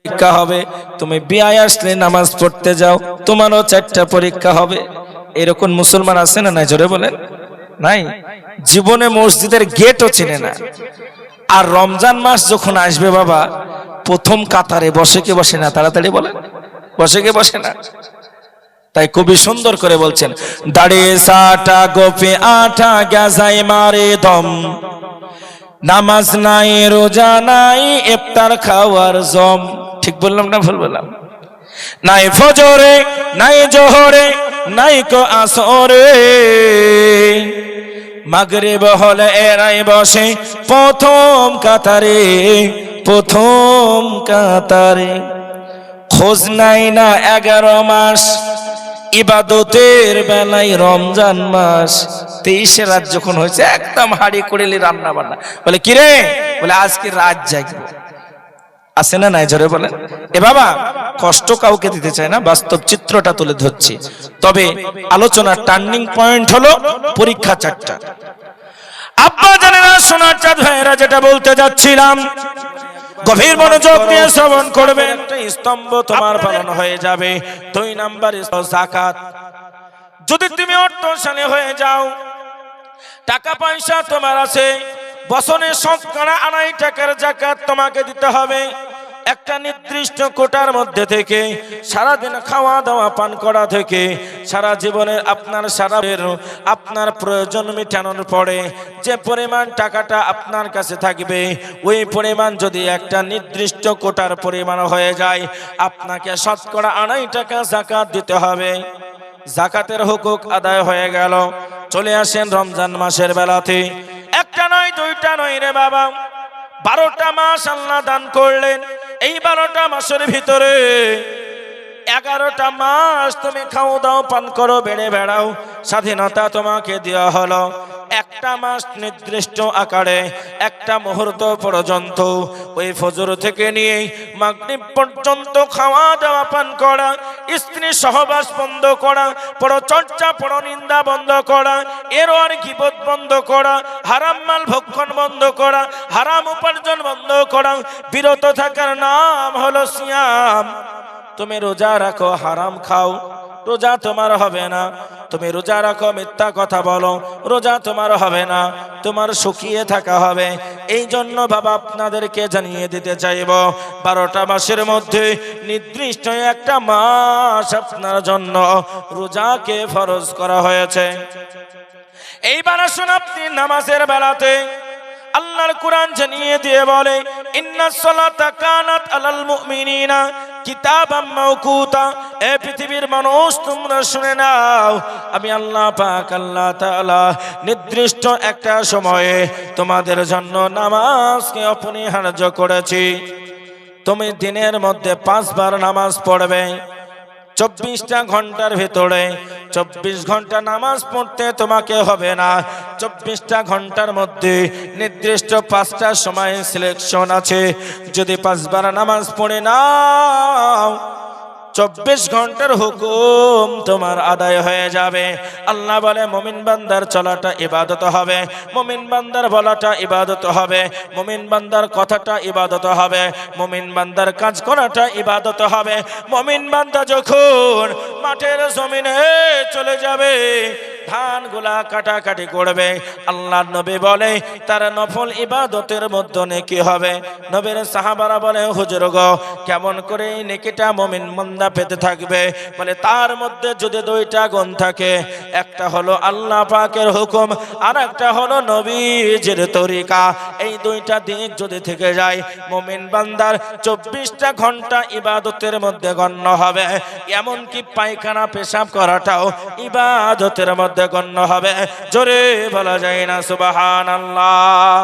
পরীক্ষা হবে, তুমি বিয়ে আসলে নামাজ পড়তে যাও, তোমারও 4টা পরীক্ষা হবে। এরকম মুসলমান আছে না নাই? জোরে বলেন। নাই। জীবনে মসজিদের গেটও চেনে না। আর রমজান মাস যখন আসবে বাবা, প্রথম কাতারে বসে কে বসে না? তাড়াতাড়ি বলেন, বসে কে বসে না? তাই কবি সুন্দর করে বলছেন, দাড়িয়ে সাটা গোপে আটা গাজাই মারে দম, নামাজ নাই রোজা নাই ইফতার খাওয়ার জম। ঠিক বললাম না ভুল বললাম? নাই ফজরে নাই জোহরে নাই কো আসরে, মাগরিব হলে এরাই বসে প্রথম কাতারে, প্রথম কাতারে। খোঁজ নাই না 11 মাস ইবাদতের বেলায় রমজান মাস। 23 রাত যখন হয়েছে একদম হাড়ি করেলি রান্না বান্না, বলে কিরে, বলে আজকে রাত জাগবো। আছে না নাই? জোরে বলেন। এ বাবা, কষ্ট কাউকে দিতে চায় না, বাস্তব চিত্রটা তুলে ধরছি। তবে আলোচনার টার্নিং পয়েন্ট হলো পরীক্ষা 4টা। আব্বা জানেনা, সোনার চাঁদ ভাইয়েরা, যেটা বলতে যাচ্ছিলাম গভীর মনোযোগ দিয়ে শ্রবণ করবেন। একটা স্তম্ভ তোমার পালন হয়ে যাবে। 2 নাম্বার যাকাত। যদি তুমি অর্থশালী হয়ে যাও, টাকা পয়সা তোমার আছে, বছরে শতকরা 2.5 টাকার যাকাত তোমাকে দিতে হবে। একটা নির্দিষ্ট কোটার মধ্যে থেকে, সারাদিন খাওয়া দাওয়া পান করা থেকে, সারা জীবনের আপনার প্রয়োজন মেটানোর পরে যে পরিমাণ টাকাটা আপনার কাছে থাকবে, ওই পরিমাণ যদি একটা নির্দিষ্ট কোটার পরিমাণ হয়ে যায়, আপনাকে শতকরা 2.5 টাকা যাকাত দিতে হবে। যাকাতের হুকুক আদায় হয়ে গেল। চলে আসেন রমজান মাসের বেলাতে। একটা নয়, 2টা নয় রে বাবা, 12টা মাস আল্লাহ দান করলেন। এই 12টা মাসের ভিতরে 11টা মাস তুমি খাও দাও পান করো বেড়ে বেড়াও, স্বাধীনতা তোমাকে দেওয়া হলো। একটা মাস নির্দিষ্ট আকারে, একটা মুহূর্ত পর্যন্ত, ওই ফজর থেকে নিয়ে মাগরিব পর্যন্ত খাওয়া দাওয়া পান করা, স্ত্রী সহবাস বন্ধ করা, পরচর্চা পরনিন্দা বন্ধ করা, এরর গীবত বন্ধ করা, হারাম মাল ভক্ষণ বন্ধ করা, হারাম উপার্জন বন্ধ করা। বিরত থাকার নাম হলো সিয়াম। তুমি রোজা রাখো, হারাম খাও, রোজা তোমার হবে না। তুমি রোজা রাখো, মিথ্যা কথা বলো, রোজা তোমার হবে না, তোমার শুকিয়ে থাকা হবে। এই জন্য বাবা আপনাদেরকে জানিয়ে দিতে চাইব, 12টা মাসের মধ্যে নির্দিষ্ট একটা মাস আপনার জন্য রোজাকে ফরজ করা হয়েছে। এইবার আসুন, আপনি নামাজের বেলাতে আল্লাহর কোরআন জানিয়ে দিয়ে বলে, ইন্নাস সালাতা কানাত আলাল মুমিনিনা কিতাবাম মাওকুতা। এ পৃথিবীর মানুষ, তোমরা শুনে নাও, আমি আল্লাহ পাক আল্লাহ তাআলা নির্দিষ্ট একটা সময়ে তোমাদের জন্য নামাজকে অপরিহার্য করেছি। তুমি দিনের মধ্যে 5 বার নামাজ পড়বে। 24টা ঘন্টার ভিতরে 24 ঘন্টা নামাজ পড়তে তোমাকে হবে না। 24টা ঘন্টার মধ্যে নির্দিষ্ট 5টা সময় সিলেকশন আছে। যদি 5 বার নামাজ পড়ে নাও, 24 ঘন্টার হুকুম তোমার আদায় হয়ে যাবে। আল্লাহ বলে, মুমিন বান্দার চলাটা ইবাদত হবে, মুমিন বান্দার বলাটা ইবাদত হবে, মুমিন বান্দার কথাটা ইবাদত হবে, মুমিন বান্দার কাজ করাটা ইবাদত হবে। মুমিন বান্দা যখন মাঠের জমিনে চলে যাবে, ধানগুলা কাটাকাটি করবে, আল্লাহর নবী বলে তার নফল ইবাদতের মধ্যে নেকি হবে। নবীর সাহাবারা বলে, হুজুর গো, কেমন করে এই নেকিটা মুমিন বান্দা পেতে থাকবে? বলে, তার মধ্যে যদি 2টা গুণ থাকে, একটা হলো আল্লাহ পাকের হুকুম, আর একটা হলো নবীজির তরিকা। এই 2টা দিক যদি থেকে যায়, মুমিন বান্দার 24টা ঘন্টা ইবাদতের মধ্যে গণ্য হবে। এমনকি পায়খানা পেশাব করাটাও ইবাদতের মধ্যে গণ্য হবে। জোরে বলা যায় না সুবহানাল্লাহ।